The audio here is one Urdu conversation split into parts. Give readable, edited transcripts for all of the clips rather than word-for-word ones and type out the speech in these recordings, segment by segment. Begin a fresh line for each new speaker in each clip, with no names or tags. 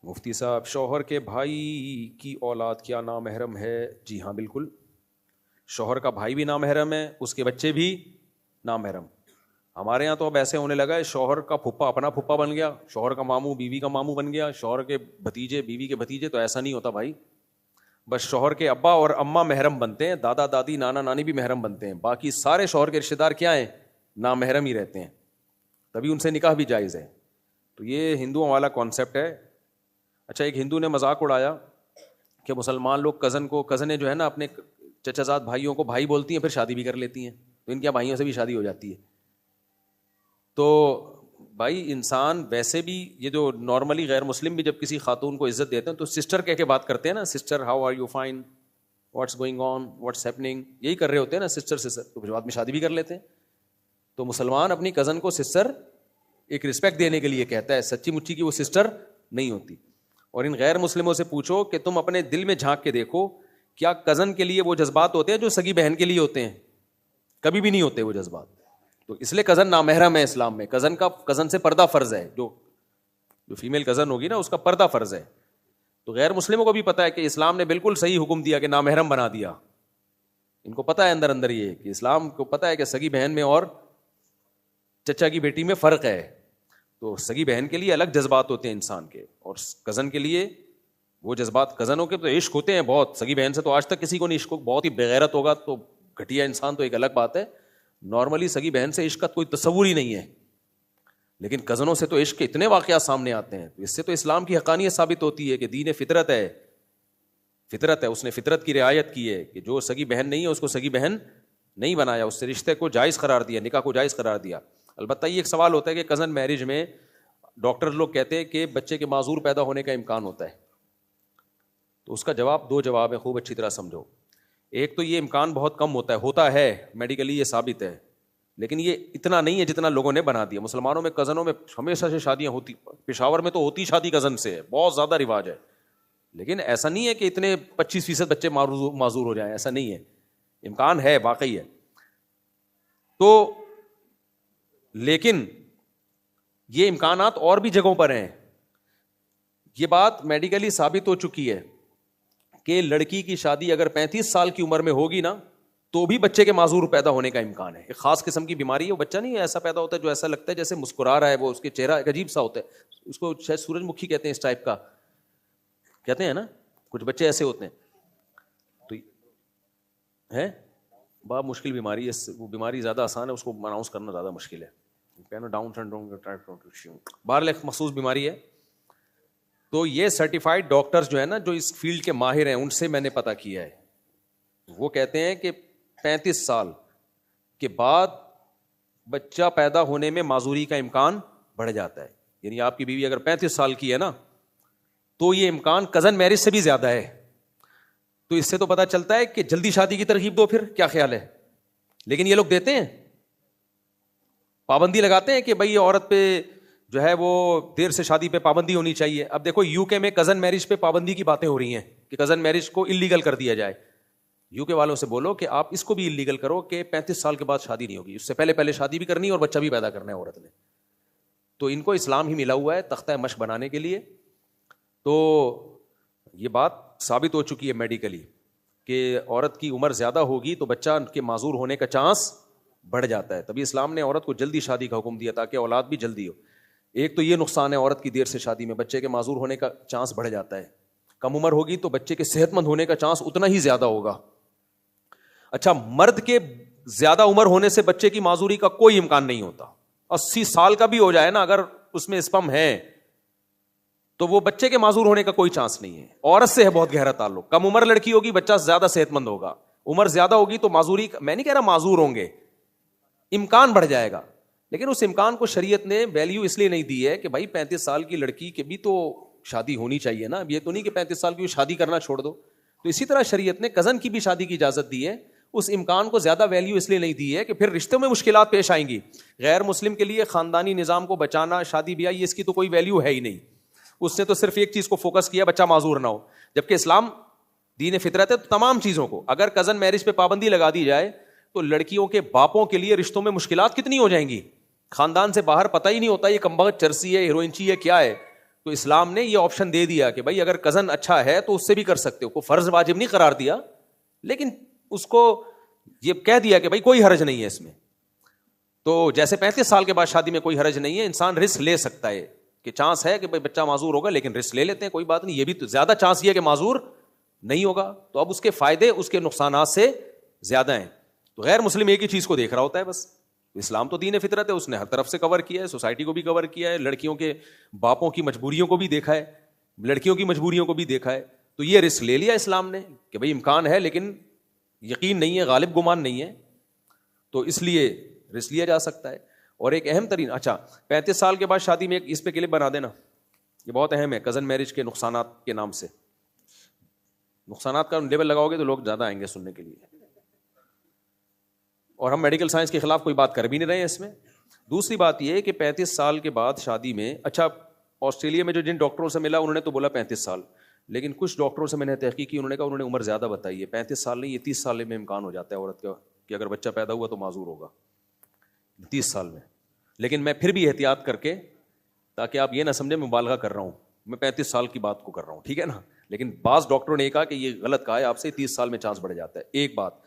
مفتی صاحب، شوہر کے بھائی کی اولاد کیا نامحرم ہے؟ جی ہاں بالکل، شوہر کا بھائی بھی نامحرم ہے، اس کے بچے بھی نامحرم. ہمارے یہاں تو اب ایسے ہونے لگا ہے، شوہر کا پھپھا اپنا پھپھا بن گیا، شوہر کا ماموں بیوی کا ماموں بن گیا، شوہر کے بھتیجے بیوی کے بھتیجے. تو ایسا نہیں ہوتا بھائی. بس شوہر کے ابا اور اماں محرم بنتے ہیں، دادا دادی نانا نانی بھی محرم بنتے ہیں، باقی سارے شوہر کے رشتے دار کیا ہیں؟ نامحرم ہی رہتے ہیں، تبھی ان سے نکاح بھی جائز ہے. تو یہ ہندوؤں والا کانسیپٹ ہے. اچھا، ایک ہندو نے مذاق اڑایا کہ مسلمان لوگ کزنیں جو ہے نا اپنے چچا زاد بھائیوں کو بھائی بولتی ہیں، پھر شادی بھی کر لیتی ہیں، تو ان کے بھائیوں سے بھی شادی ہو جاتی ہے. تو بھائی انسان ویسے بھی، یہ جو نارملی غیر مسلم بھی جب کسی خاتون کو عزت دیتے ہیں تو سسٹر کہہ کے بات کرتے ہیں نا، sister how are you, fine, what's going on, what's happening, یہی کر رہے ہوتے ہیں نا سسٹر سسٹر. تو پھر بعد میں شادی بھی کر لیتے ہیں. تو مسلمان اپنی کزن کو سسٹر ایک رسپیکٹ دینے کے لیے کہتا ہے، سچی مچی کی وہ سسٹر نہیں ہوتی. اور ان غیر مسلموں سے پوچھو کہ تم اپنے دل میں جھانک کے دیکھو، کیا کزن کے لیے وہ جذبات ہوتے ہیں جو سگی بہن کے لیے ہوتے ہیں؟ کبھی بھی نہیں ہوتے وہ جذبات. تو اس لیے کزن نامحرم ہے اسلام میں. کزن سے پردہ فرض ہے، جو فیمیل کزن ہوگی نا اس کا پردہ فرض ہے. تو غیر مسلموں کو بھی پتا ہے کہ اسلام نے بالکل صحیح حکم دیا کہ نامحرم بنا دیا. ان کو پتا ہے اندر اندر یہ کہ اسلام کو پتا ہے کہ سگی بہن میں اور چچا کی بیٹی میں فرق ہے. تو سگی بہن کے لیے الگ جذبات ہوتے ہیں انسان کے، اور کزن کے لیے وہ جذبات. کزنوں کے تو عشق ہوتے ہیں بہت، سگی بہن سے تو آج تک کسی کو نہیں عشق. بہت ہی بغیرت ہوگا تو گھٹیا انسان تو ایک الگ بات ہے. نارملی سگی بہن سے عشق کا کوئی تصور ہی نہیں ہے، لیکن کزنوں سے تو عشق کے اتنے واقعات سامنے آتے ہیں. اس سے تو اسلام کی حقانیت ثابت ہوتی ہے کہ دین فطرت ہے. فطرت ہے، اس نے فطرت کی رعایت کی ہے کہ جو سگی بہن نہیں ہے اس کو سگی بہن نہیں بنایا، اس سے رشتے کو جائز قرار دیا، نکاح کو جائز قرار دیا. البتہ یہ ایک سوال ہوتا ہے کہ کزن میرج میں ڈاکٹر لوگ کہتے ہیں کہ بچے کے معذور پیدا ہونے کا امکان ہوتا ہے. تو اس کا جواب، دو جواب ہے، خوب اچھی طرح سمجھو. ایک تو یہ امکان بہت کم ہوتا ہے میڈیکلی یہ ثابت ہے، لیکن یہ اتنا نہیں ہے جتنا لوگوں نے بنا دیا. مسلمانوں میں کزنوں میں ہمیشہ سے شادیاں ہوتی، پشاور میں تو ہوتی شادی کزن سے ہے، بہت زیادہ رواج ہے. لیکن ایسا نہیں ہے کہ اتنے 25% بچے معذور ہو جائیں، ایسا نہیں ہے. امکان ہے، واقعی ہے. تو لیکن یہ امکانات اور بھی جگہوں پر ہیں. یہ بات میڈیکلی ثابت ہو چکی ہے کہ لڑکی کی شادی اگر 35 سال کی عمر میں ہوگی نا تو بھی بچے کے معذور پیدا ہونے کا امکان ہے. ایک خاص قسم کی بیماری ہے، وہ بچہ نہیں ایسا پیدا ہوتا ہے جو ایسا لگتا ہے جیسے مسکرا رہا ہے، وہ اس کے چہرہ ایک عجیب سا ہوتا ہے، اس کو شاید سورج مکھی کہتے ہیں، اس ٹائپ کا کہتے ہیں نا، کچھ بچے ایسے ہوتے ہیں. تو ہے بہت مشکل بیماری ہے، وہ بیماری زیادہ آسان ہے، اس کو اناؤنس کرنا زیادہ مشکل ہے. ڈاؤن سنڈروم بہرحال ایک مخصوص بیماری ہے. تو یہ سرٹیفائڈ ڈاکٹرز جو ہے نا، جو اس فیلڈ کے ماہر ہیں، ان سے میں نے پتہ کیا ہے، وہ کہتے ہیں کہ 35 سال کے بعد بچہ پیدا ہونے میں معذوری کا امکان بڑھ جاتا ہے. یعنی آپ کی بیوی اگر 35 سال کی ہے نا تو یہ امکان کزن میرج سے بھی زیادہ ہے. تو اس سے تو پتہ چلتا ہے کہ جلدی شادی کی ترغیب دو. پھر کیا خیال ہے؟ لیکن یہ لوگ دیتے ہیں، پابندی لگاتے ہیں کہ بھائی عورت پہ جو ہے وہ دیر سے شادی پہ پابندی ہونی چاہیے. اب دیکھو یو کے میں کزن میرج پہ پابندی کی باتیں ہو رہی ہیں کہ کزن میرج کو اللیگل کر دیا جائے. یو کے والوں سے بولو کہ آپ اس کو بھی اللیگل کرو کہ 35 سال کے بعد شادی نہیں ہوگی، اس سے پہلے شادی بھی کرنی ہے اور بچہ بھی پیدا کرنا ہے عورت نے. تو ان کو اسلام ہی ملا ہوا ہے تختہ مشق بنانے کے لیے. تو یہ بات ثابت ہو چکی ہے میڈیکلی کہ عورت کی عمر زیادہ ہوگی تو بچہ کے معذور ہونے کا چانس بڑھ جاتا ہے. تبھی اسلام نے عورت کو جلدی شادی کا حکم دیا تاکہ اولاد بھی جلدی ہو. ایک تو یہ نقصان ہے عورت کی دیر سے شادی میں، بچے کے معذور ہونے کا چانس بڑھ جاتا ہے. کم عمر ہوگی تو بچے کے صحت مند ہونے کا چانس اتنا ہی زیادہ ہوگا. اچھا، مرد کے زیادہ عمر ہونے سے بچے کی معذوری کا کوئی امکان نہیں ہوتا. 80 سال کا بھی ہو جائے نا اگر اس میں اسپم ہے تو وہ بچے کے معذور ہونے کا کوئی چانس نہیں ہے. عورت سے ہے بہت گہرا تعلق. کم عمر لڑکی ہوگی بچہ زیادہ صحت مند ہوگا، عمر زیادہ ہوگی تو معذوری، میں نہیں کہہ رہا معذور ہوں گے، امکان بڑھ جائے گا. لیکن اس امکان کو شریعت نے ویلیو اس لیے نہیں دی ہے کہ بھائی 35 سال کی لڑکی کے بھی تو شادی ہونی چاہیے نا. اب یہ تو نہیں کہ 35 سال کی شادی کرنا چھوڑ دو. تو اسی طرح شریعت نے کزن کی بھی شادی کی اجازت دی ہے. اس امکان کو زیادہ ویلیو اس لیے نہیں دی ہے کہ پھر رشتوں میں مشکلات پیش آئیں گی. غیر مسلم کے لیے خاندانی نظام کو بچانا، شادی بیاہ، یہ اس کی تو کوئی ویلیو ہے ہی نہیں. اس نے تو صرف ایک چیز کو فوکس کیا، بچہ معذور نہ ہو. جبکہ اسلام دین فطرت ہے، تو تمام چیزوں کو، اگر کزن میرج پہ پابندی لگا دی جائے تو لڑکیوں کے باپوں کے لیے رشتوں میں مشکلات کتنی ہو جائیں گی. خاندان سے باہر پتہ ہی نہیں ہوتا یہ کمبخت چرسی ہے، ہیروئنچی ہے، کیا ہے. تو اسلام نے یہ آپشن دے دیا کہ بھائی اگر کزن اچھا ہے تو اس سے بھی کر سکتے ہو, کوئی فرض واجب نہیں قرار دیا, لیکن اس کو یہ کہہ دیا کہ بھائی کوئی حرج نہیں ہے اس میں. تو جیسے 35 سال کے بعد شادی میں کوئی حرج نہیں ہے, انسان رسک لے سکتا ہے کہ چانس ہے کہ بھائی بچہ معذور ہوگا, لیکن رسک لے لیتے ہیں, کوئی بات نہیں. یہ بھی تو زیادہ چانس یہ ہے کہ معذور نہیں ہوگا, تو اب اس کے فائدے اس کے نقصانات سے زیادہ ہیں. تو غیر مسلم ایک ہی چیز کو دیکھ رہا ہوتا ہے بس. اسلام تو دین فطرت ہے, اس نے ہر طرف سے کور کیا ہے, سوسائٹی کو بھی کور کیا ہے, لڑکیوں کے باپوں کی مجبوریوں کو بھی دیکھا ہے, لڑکیوں کی مجبوریوں کو بھی دیکھا ہے. تو یہ رسک لے لیا اسلام نے کہ بھائی امکان ہے لیکن یقین نہیں ہے, غالب گمان نہیں ہے, تو اس لیے رسک لیا جا سکتا ہے. اور ایک اہم ترین, اچھا 35 سال کے بعد شادی میں ایک اس پہ کلپ بنا دینا, یہ بہت اہم ہے, کزن میرج کے نقصانات کے نام سے. نقصانات کا لیبل لگاؤ گے تو لوگ زیادہ آئیں گے سننے کے لیے. اور ہم میڈیکل سائنس کے خلاف کوئی بات کر بھی نہیں رہے ہیں اس میں. دوسری بات یہ ہے کہ 35 سال کے بعد شادی میں, اچھا آسٹریلیا میں جو جن ڈاکٹروں سے ملا انہوں نے تو بولا 35 سال, لیکن کچھ ڈاکٹروں سے میں نے تحقیق کی, انہوں نے کہا انہوں نے عمر زیادہ بتائی ہے, 35 سال نہیں, یہ 30 سال میں امکان ہو جاتا ہے عورت کا کہ اگر بچہ پیدا ہوا تو معذور ہوگا 30 سال میں. لیکن میں پھر بھی احتیاط کر کے, تاکہ آپ یہ نہ سمجھیں میں مبالغہ کر رہا ہوں, میں 35 سال کی بات کو کر رہا ہوں, ٹھیک ہے نا, لیکن بعض ڈاکٹروں نے یہ کہا کہ یہ غلط کہا ہے آپ سے, 30 سال میں چانس بڑھ جاتا ہے. ایک بات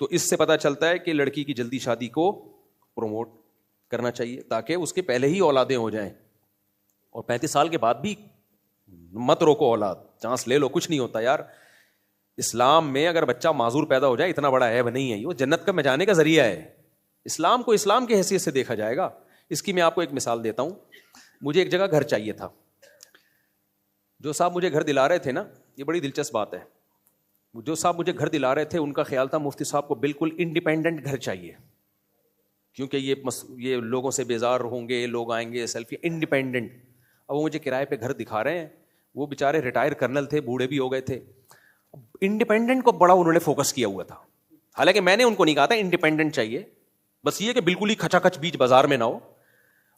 تو اس سے پتہ چلتا ہے کہ لڑکی کی جلدی شادی کو پروموٹ کرنا چاہیے تاکہ اس کے پہلے ہی اولادیں ہو جائیں. اور 35 سال کے بعد بھی مت روکو اولاد, چانس لے لو, کچھ نہیں ہوتا یار. اسلام میں اگر بچہ معذور پیدا ہو جائے اتنا بڑا عیب نہیں ہے, وہ جنت کا میں جانے کا ذریعہ ہے. اسلام کو اسلام کی حیثیت سے دیکھا جائے گا. اس کی میں آپ کو ایک مثال دیتا ہوں. مجھے ایک جگہ گھر چاہیے تھا, جو صاحب مجھے گھر دلا رہے تھے نا, یہ بڑی دلچسپ بات ہے, جو صاحب مجھے گھر دلا رہے تھے ان کا خیال تھا مفتی صاحب کو بالکل انڈیپینڈنٹ گھر چاہیے, کیونکہ یہ لوگوں سے بیزار ہوں گے, لوگ آئیں گے سیلفی, انڈیپینڈنٹ. اب وہ مجھے کرائے پہ گھر دکھا رہے ہیں, وہ بیچارے ریٹائر کرنل تھے, بوڑھے بھی ہو گئے تھے. انڈیپینڈنٹ کو بڑا انہوں نے فوکس کیا ہوا تھا, حالانکہ میں نے ان کو نہیں کہا تھا انڈیپینڈنٹ چاہیے, بس یہ کہ بالکل ہی کھچا کھچ بیچ بازار میں نہ ہو.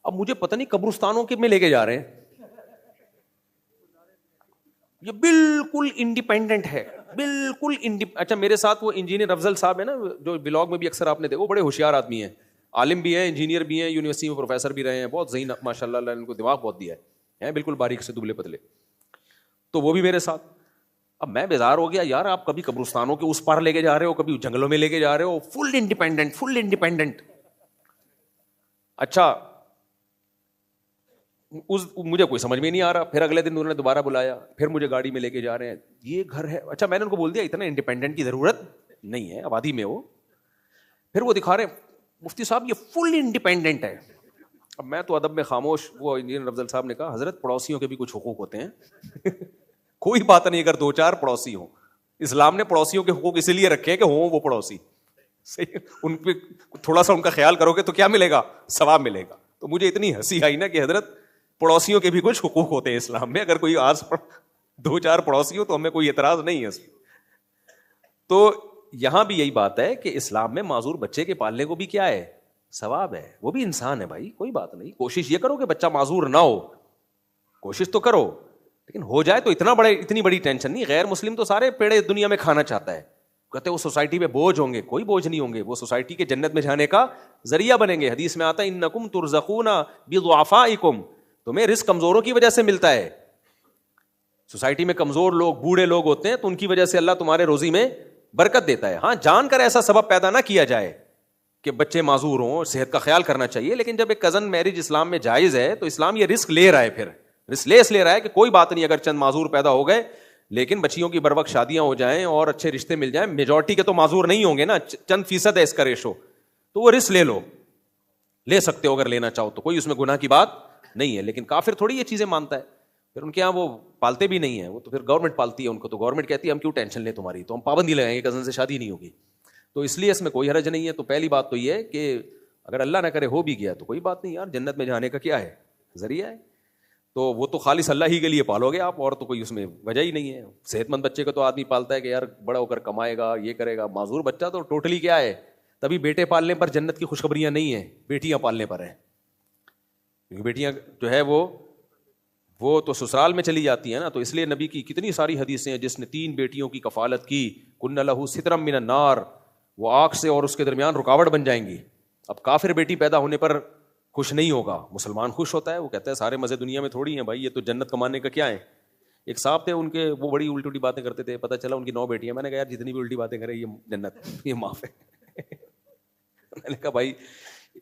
اب مجھے پتہ نہیں قبرستانوں کے میں لے کے جا رہے ہیں, یہ بالکل انڈیپینڈنٹ ہے, بالکل اچھا میرے ساتھ وہ انجینئر افضل صاحب ہے نا, جو بلاگ میں بھی اکثر آپ نے دیکھا, وہ بڑے ہوشیار آدمی ہیں, عالم بھی ہیں, انجینئر بھی ہیں, یونیورسٹی میں پروفیسر بھی رہے ہیں, بہت ذہین ماشاء اللہ, ان کو دماغ بہت دیا ہے, بالکل باریک سے دبلے پتلے. تو وہ بھی میرے ساتھ. اب میں بیزار ہو گیا, یار آپ کبھی قبرستانوں کے اس پار لے کے جا رہے ہو, کبھی جنگلوں میں لے کے جا رہے ہو, فل انڈیپینڈنٹ, فل انڈیپینڈنٹ. اچھا مجھے کوئی سمجھ میں نہیں آ رہا. پھر اگلے دن انہوں نے دوبارہ بلایا, پھر مجھے گاڑی میں لے کے جا رہے ہیں, یہ گھر ہے. اچھا میں نے ان کو بول دیا اتنا انڈیپینڈنٹ کی ضرورت نہیں ہے, آبادی میں ہو. پھر وہ دکھا رہے مفتی صاحب یہ فل انڈیپینڈنٹ ہے. اب میں تو ادب میں خاموش. وہ انجینئر افضل صاحب نے کہا حضرت پڑوسیوں کے بھی کچھ حقوق ہوتے ہیں. کوئی بات نہیں اگر 2-4 پڑوسی ہوں, اسلام نے پڑوسیوں کے حقوق اسی لیے رکھے ہیں کہ ہوں وہ پڑوسی, ان پہ تھوڑا سا ان کا خیال کرو گے تو کیا ملے گا, ثواب ملے گا. تو مجھے اتنی ہنسی آئی نا کہ حضرت پڑوسیوں کے بھی کچھ حقوق ہوتے ہیں اسلام میں, اگر کوئی آس 2-4 پڑوسی ہو تو ہمیں کوئی اعتراض نہیں ہے اس میں. تو یہاں بھی یہی بات ہے کہ اسلام میں معذور بچے کے پالنے کو بھی کیا ہے, ثواب ہے. وہ بھی انسان ہے بھائی, کوئی بات نہیں. کوشش یہ کرو کہ بچہ معذور نہ ہو, کوشش تو کرو, لیکن ہو جائے تو اتنی بڑی ٹینشن نہیں. غیر مسلم تو سارے پیڑے دنیا میں کھانا چاہتا ہے, کہتے وہ سوسائٹی میں بوجھ ہوں گے. کوئی بوجھ نہیں ہوں گے, وہ سوسائٹی کے جنت میں جانے کا ذریعہ بنیں گے. حدیث میں آتا ہے انکم ترزقون بضعفائکم, تمہیں رزق کمزوروں کی وجہ سے ملتا ہے. سوسائٹی میں کمزور لوگ, بوڑھے لوگ ہوتے ہیں تو ان کی وجہ سے اللہ تمہارے روزی میں برکت دیتا ہے. ہاں جان کر ایسا سبب پیدا نہ کیا جائے کہ بچے معذور ہوں, صحت کا خیال کرنا چاہیے. لیکن جب ایک کزن میرج اسلام میں جائز ہے تو اسلام یہ رسک لے رہا ہے, پھر رسک لے رہا ہے کہ کوئی بات نہیں اگر چند معذور پیدا ہو گئے, لیکن بچیوں کی بروقت شادیاں ہو جائیں اور اچھے رشتے مل جائیں. میجورٹی کے تو معذور نہیں ہوں گے نا, چند فیصد ہے اس کا ریشو, تو وہ رسک لے سکتے ہو اگر لینا چاہو تو, کوئی اس میں گناہ کی بات نہیں ہے. لیکن کافر تھوڑی یہ چیزیں مانتا ہے, پھر ان کے یہاں وہ پالتے بھی نہیں ہیں, وہ تو پھر گورنمنٹ پالتی ہے ان کو. تو گورنمنٹ کہتی ہے ہم کیوں ٹینشن لیں تمہاری, تو ہم پابندی لگائیں گے, کزن سے شادی نہیں ہوگی. تو اس لیے اس میں کوئی حرج نہیں ہے. تو پہلی بات تو یہ ہے کہ اگر اللہ نہ کرے ہو بھی گیا تو کوئی بات نہیں یار, جنت میں جانے کا کیا ہے, ذریعہ ہے. تو وہ تو خالص اللہ ہی کے لیے پالو گے آپ, اور تو کوئی اس میں وجہ ہی نہیں ہے. صحت مند بچے کو تو آدمی پالتا ہے کہ یار بڑا ہو کر کمائے گا, یہ کرے گا. معذور بچہ تو ٹوٹلی کیا ہے, تبھی بیٹے پالنے پر جنت کی خوشخبریاں نہیں ہیں, بیٹیاں پالنے پر ہیں. کیونکہ بیٹیاں جو ہے وہ تو سسرال میں چلی جاتی ہیں نا. تو اس لیے نبی کی کتنی ساری حدیثیں ہیں, جس نے 3 بیٹیوں کی کفالت کی, کن لہو سترم من النار, وہ آگ سے اور اس کے درمیان رکاوٹ بن جائیں گی. اب کافر بیٹی پیدا ہونے پر خوش نہیں ہوگا. مسلمان خوش ہوتا ہے, وہ کہتا ہے سارے مزے دنیا میں تھوڑی ہیں بھائی, یہ تو جنت کمانے کا کیا ہے. ایک صاحب تھے ان کے, وہ بڑی الٹی الٹی باتیں کرتے تھے, پتہ چلا ان کی 9 بیٹیاں. میں نے کہا یار جتنی بھی الٹی باتیں کرے یہ جنت, یہ معاف ہے. میں نے کہا بھائی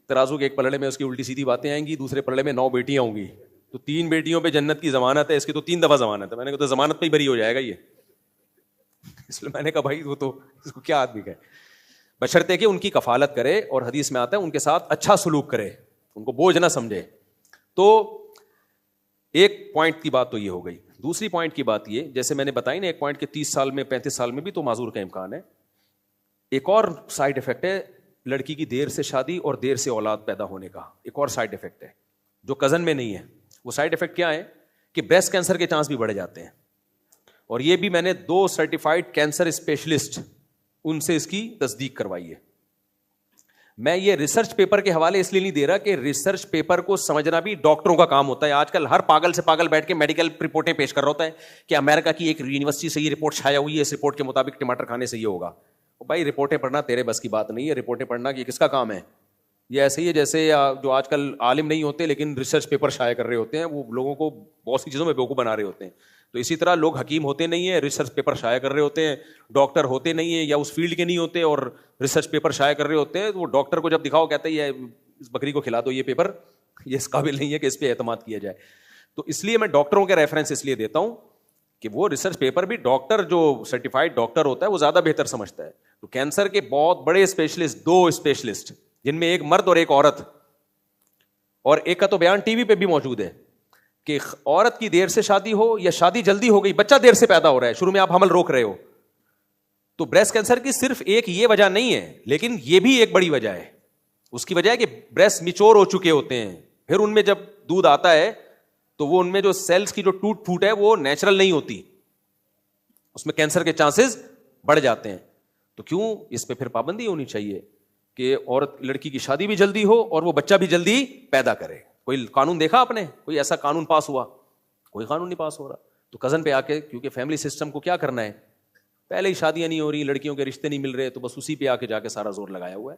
ترازو کے ایک پلڑے میں اس کی الٹی سیدھی باتیں آئیں گی, دوسرے پلڑے میں 9 بیٹیاں ہوں گی, تو 3 بیٹیوں پہ جنت کی ضمانت ہے, اس کی تو 3 دفعہ ضمانت ہے. میں نے کہا تو ضمانت پہ ہی بری ہو جائے گا یہ. اس لیے میں نے کہا بھائی وہ تو اس کو کیا آدمی کہے, بشرطے کہ ان کی کفالت کرے, اور حدیث میں آتا ہے ان کے ساتھ اچھا سلوک کرے, ان کو بوجھ نہ سمجھے. تو ایک پوائنٹ کی بات تو یہ ہو گئی. دوسری پوائنٹ کی بات یہ, جیسے میں نے بتائی نا, ایک پوائنٹ کے 30 سال میں 35 سال میں بھی تو معذور کا امکان ہے. ایک اور سائڈ افیکٹ ہے لڑکی کی دیر سے شادی اور دیر سے اولاد پیدا ہونے کا, ایک اور سائڈ افیکٹ ہے جو کزن میں نہیں ہے. وہ سائڈ افیکٹ کیا ہے کہ بریسٹ کینسر کے چانس بھی بڑھ جاتے ہیں. اور یہ بھی میں نے 2 سرٹیفائڈ کینسر اسپیشلسٹ ان سے اس کی تصدیق کروائی ہے. میں یہ ریسرچ پیپر کے حوالے اس لیے نہیں دے رہا کہ ریسرچ پیپر کو سمجھنا بھی ڈاکٹروں کا کام ہوتا ہے. آج کل ہر پاگل سے پاگل بیٹھ کے میڈیکل رپورٹیں پیش کر رہا ہوتا ہے کہ امریکہ کی ایک یونیورسٹی سے یہ رپورٹ چھایا ہوئی ہے, اس رپورٹ کے مطابق ٹماٹر کھانے سے یہ ہوگا. بھائی رپورٹیں پڑھنا تیرے بس کی بات نہیں ہے. رپورٹیں پڑھنا یہ کس کا کام ہے؟ یہ ایسے ہی ہے جیسے جو آج کل عالم نہیں ہوتے لیکن ریسرچ پیپر شائع کر رہے ہوتے ہیں, وہ لوگوں کو بہت سی چیزوں میں بیوقوف بنا رہے ہوتے ہیں. تو اسی طرح لوگ حکیم ہوتے نہیں ہیں, ریسرچ پیپر شائع کر رہے ہوتے ہیں. ڈاکٹر ہوتے نہیں ہیں یا اس فیلڈ کے نہیں ہوتے اور ریسرچ پیپر شائع کر رہے ہوتے ہیں. تو وہ ڈاکٹر کو جب دکھاؤ کہتے ہیں اس بکری کو کھلا دو یہ پیپر, یہ اس قابل نہیں ہے کہ اس پہ اعتماد کیا جائے. تو اس لیے میں ڈاکٹروں کے ریفرنس اس لیے دیتا ہوں کہ وہ ریسرچ پیپر بھی ڈاکٹر جو سرٹیفائڈ ڈاکٹر ہوتا ہے وہ زیادہ بہتر سمجھتا ہے. تو کینسر کے بہت بڑے اسپیشلسٹ, 2 اسپیشلسٹ جن میں ایک مرد اور ایک عورت, اور ایک کا تو بیان ٹی وی پہ بھی موجود ہے کہ عورت کی دیر سے شادی ہو یا شادی جلدی ہو گئی, بچہ دیر سے پیدا ہو رہا ہے, شروع میں آپ حمل روک رہے ہو, تو بریسٹ کینسر کی صرف ایک یہ وجہ نہیں ہے, لیکن یہ بھی ایک بڑی وجہ ہے. اس کی وجہ ہے کہ بریسٹ میچور ہو چکے ہوتے ہیں, پھر ان میں جب دودھ آتا ہے تو وہ ان میں جو سیلز کی جو ٹوٹ پھوٹ ہے وہ نیچرل نہیں ہوتی, اس میں کینسر کے چانسز بڑھ جاتے ہیں. تو کیوں اس پہ پھر پابندی ہونی چاہیے کہ عورت لڑکی کی شادی بھی جلدی ہو اور وہ بچہ بھی جلدی پیدا کرے. کوئی قانون دیکھا آپ نے, کوئی ایسا قانون پاس ہوا؟ کوئی قانون نہیں پاس ہو رہا. تو کزن پہ آ کے, کیونکہ فیملی سسٹم کو کیا کرنا ہے, پہلے ہی شادیاں نہیں ہو رہی, لڑکیوں کے رشتے نہیں مل رہے, تو بس اسی پہ آ کے جا کے سارا زور لگایا ہوا ہے.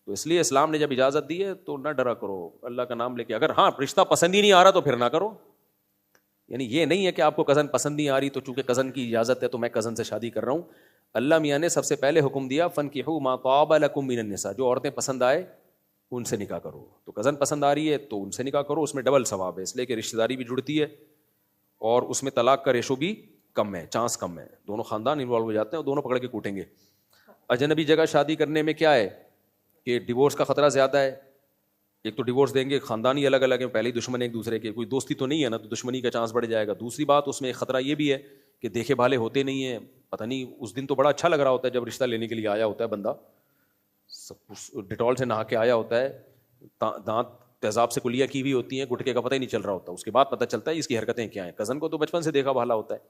تو اس لیے اسلام نے جب اجازت دی ہے تو نہ ڈرا کرو, اللہ کا نام لے کے. اگر ہاں رشتہ پسند ہی نہیں آ رہا تو پھر نہ کرو. یعنی یہ نہیں ہے کہ آپ کو کزن پسند نہیں آ رہی تو چونکہ کزن کی اجازت ہے تو میں کزن سے شادی کر رہا ہوں. اللہ میاں نے سب سے پہلے حکم دیا فَانْكِحُوا مَا طَابَ لَكُم مِّنَ النِّسَاءِ, جو عورتیں پسند آئے ان سے نکاح کرو. تو کزن پسند آ رہی ہے تو ان سے نکاح کرو, اس میں ڈبل ثواب ہے, اس لیے کہ رشتہ داری بھی جڑتی ہے اور اس میں طلاق کا ریشو بھی کم ہے, چانس کم ہے. دونوں خاندان انوالو ہو جاتے ہیں اور دونوں پکڑ کے کوٹیں گے. اجنبی جگہ شادی کرنے میں کیا ہے کہ ڈیورس کا خطرہ زیادہ ہے. ایک تو ڈیورس دیں گے, خاندان ہی الگ الگ ہیں, پہلے ہی دشمن ایک دوسرے کے, کوئی دوستی تو نہیں ہے نا, تو دشمنی کا چانس بڑھ جائے گا. دوسری بات اس میں ایک خطرہ یہ بھی ہے کہ دیکھے بھالے ہوتے نہیں ہیں, پتہ نہیں اس دن تو بڑا اچھا لگ رہا ہوتا ہے جب رشتہ لینے کے لیے آیا ہوتا ہے بندہ, سب ڈیٹول سے نہا کے آیا ہوتا ہے, دانت تیزاب سے کلیاں کی ہوئی ہوتی ہیں, گٹکے کا پتہ ہی نہیں چل رہا ہوتا, اس کے بعد پتہ چلتا ہے اس کی حرکتیں کیا ہیں. کزن کو تو بچپن سے دیکھا بھالا ہوتا ہے.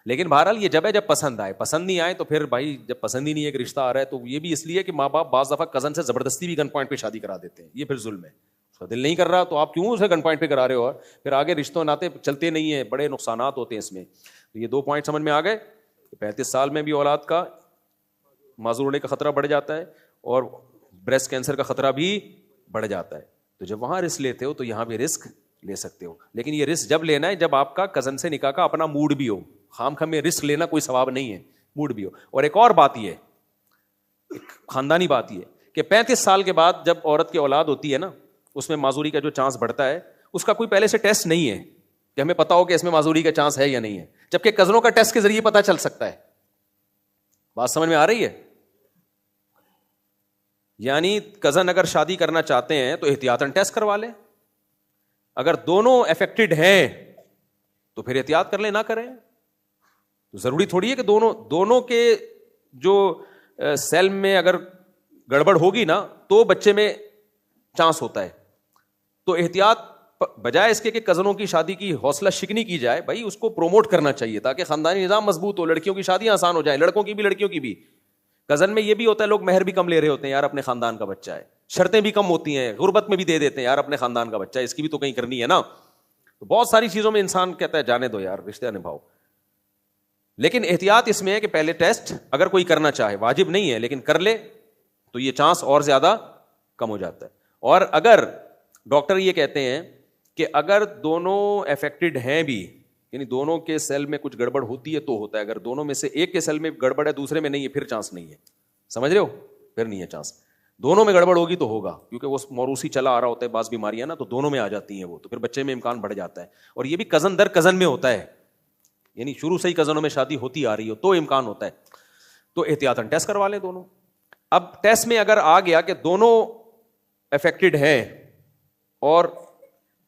لیکن بہرحال یہ جب ہے جب پسند آئے, پسند نہیں آئے تو پھر بھائی جب پسند ہی نہیں ہے کہ رشتہ آ رہا ہے, تو یہ بھی اس لیے کہ ماں باپ بعض دفعہ کزن سے زبردستی بھی گن پوائنٹ پہ شادی کرا دیتے ہیں. یہ پھر ظلم ہے, اس کا دل نہیں کر رہا تو آپ کیوں اسے گن پوائنٹ پہ کرا رہے ہو, اور پھر آگے رشتوں ناطے چلتے نہیں ہیں, بڑے نقصانات ہوتے ہیں اس میں. تو یہ 2 پوائنٹ سمجھ میں آ گئے. 35 سال میں بھی اولاد کا معذور ہونے کا خطرہ بڑھ جاتا ہے اور بریسٹ کینسر کا خطرہ بھی بڑھ جاتا ہے. تو جب وہاں رسک لیتے ہو تو یہاں بھی رسک لے سکتے ہو, لیکن یہ رسک جب لینا ہے جب آپ کا کزن سے نکاح کا اپنا موڈ بھی ہو. خام خام میں رسک لینا کوئی ثواب نہیں ہے, موڈ بھی ہو. اور ایک اور بات یہ ہے, ایک خاندانی بات یہ ہے کہ 35 سال کے بعد جب عورت کی اولاد ہوتی ہے نا, اس میں معذوری کا جو چانس بڑھتا ہے اس کا کوئی پہلے سے ٹیسٹ نہیں ہے کہ ہمیں پتا ہو کہ اس میں معذوری کا چانس ہے یا نہیں ہے, جبکہ کزنوں کا ٹیسٹ کے ذریعے پتا چل سکتا ہے. بات سمجھ میں آ رہی ہے؟ یعنی کزن اگر شادی کرنا چاہتے ہیں تو احتیاطاً ٹیسٹ کروا لیں, اگر دونوں افیکٹڈ ہیں تو پھر احتیاط کر لیں, نہ کریں. تو ضروری تھوڑی ہے کہ دونوں کے جو سیل میں اگر گڑبڑ ہوگی نا تو بچے میں چانس ہوتا ہے. تو احتیاط بجائے اس کے کہ کزنوں کی شادی کی حوصلہ شکنی کی جائے, بھائی اس کو پروموٹ کرنا چاہیے تاکہ خاندانی نظام مضبوط ہو, لڑکیوں کی شادیاں آسان ہو جائیں, لڑکوں کی بھی لڑکیوں کی بھی. کزن میں یہ بھی ہوتا ہے لوگ مہر بھی کم لے رہے ہوتے ہیں, یار اپنے خاندان کا بچہ ہے, شرطیں بھی کم ہوتی ہیں, غربت میں بھی دے دیتے ہیں, یار اپنے خاندان کا بچہ ہے, اس کی بھی تو کہیں کرنی ہے نا. تو بہت ساری چیزوں میں انسان کہتا ہے جانے دو یار, رشتہ نبھاؤ. لیکن احتیاط اس میں ہے کہ پہلے ٹیسٹ اگر کوئی کرنا چاہے, واجب نہیں ہے لیکن کر لے, تو یہ چانس اور زیادہ کم ہو جاتا ہے. اور اگر ڈاکٹر یہ کہتے ہیں کہ اگر دونوں افیکٹڈ ہیں بھی, یعنی دونوں کے سیل میں کچھ گڑبڑ ہوتی ہے تو ہوتا ہے, اگر دونوں میں سے ایک کے سیل میں گڑبڑ ہے دوسرے میں نہیں ہے پھر چانس نہیں ہے. سمجھ رہے ہو, پھر نہیں ہے چانس. دونوں میں گڑبڑ ہوگی تو ہوگا, کیونکہ وہ موروثی چلا آ رہا ہوتا ہے, بعض بیماریاں نا تو دونوں میں آ جاتی ہیں وہ, تو پھر بچے میں امکان بڑھ جاتا ہے. اور یہ بھی کزن در کزن میں ہوتا ہے, یعنی شروع سے ہی کزنوں میں شادی ہوتی آ رہی ہو تو امکان ہوتا ہے. تو احتیاطاً ٹیسٹ کروا لیں دونوں. اب ٹیسٹ میں اگر آ گیا کہ دونوں افیکٹڈ ہیں اور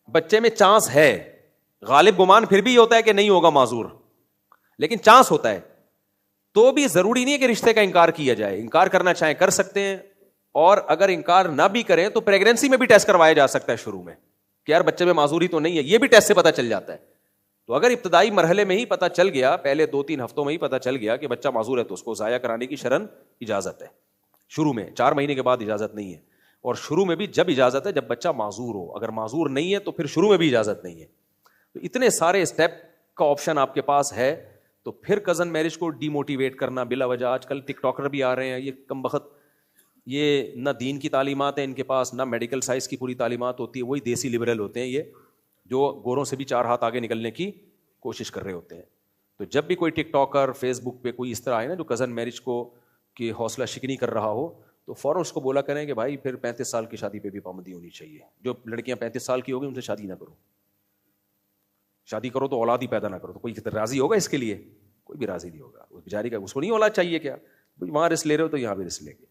بچے میں چانس ہے, غالب گمان پھر بھی ہوتا ہے کہ نہیں ہوگا معذور, لیکن چانس ہوتا ہے, تو بھی ضروری نہیں ہے کہ رشتے کا انکار کیا جائے. انکار کرنا چاہیں کر سکتے ہیں, اور اگر انکار نہ بھی کریں تو پریگنینسی میں بھی ٹیسٹ کروایا جا سکتا ہے شروع میں کہ یار بچے میں معذوری تو نہیں ہے, یہ بھی ٹیسٹ سے پتہ چل جاتا ہے. تو اگر ابتدائی مرحلے میں ہی پتہ چل گیا, پہلے 2-3 ہفتوں میں ہی پتہ چل گیا کہ بچہ معذور ہے, تو اس کو ضائع کرانے کی شرعاً اجازت ہے. شروع میں 4 مہینے کے بعد اجازت نہیں ہے, اور شروع میں بھی جب اجازت ہے جب بچہ معذور ہو. اگر معذور نہیں ہے تو پھر شروع میں بھی اجازت نہیں ہے. تو اتنے سارے اسٹیپ کا آپشن آپ کے پاس ہے. تو پھر کزن میرج کو ڈی موٹیویٹ کرنا بلا وجہ, آج کل ٹک ٹاکر بھی آ رہے ہیں, یہ کم بخت, یہ نہ دین کی تعلیمات ہیں ان کے پاس, نہ میڈیکل سائنس کی پوری تعلیمات ہوتی ہے, وہی دیسی لبرل ہوتے ہیں یہ, جو گوروں سے بھی 4 ہاتھ آگے نکلنے کی کوشش کر رہے ہوتے ہیں. تو جب بھی کوئی ٹک ٹاکر فیس بک پہ کوئی اس طرح آئے نا جو کزن میرج کو کی حوصلہ شکنی کر رہا ہو, تو فوراً اس کو بولا کریں کہ بھائی پھر 35 سال کی شادی پہ بھی پابندی ہونی چاہیے. جو لڑکیاں 35 سال کی ہوگی ان سے شادی نہ کرو, شادی کرو تو اولاد ہی پیدا نہ کرو. تو کوئی راضی ہوگا اس کے لیے؟ کوئی بھی راضی نہیں ہوگا. اس بیچاری کا, اس کو نہیں اولاد چاہیے کیا؟ وہاں رسک لے رہے ہو تو یہاں بھی رسک لے کے.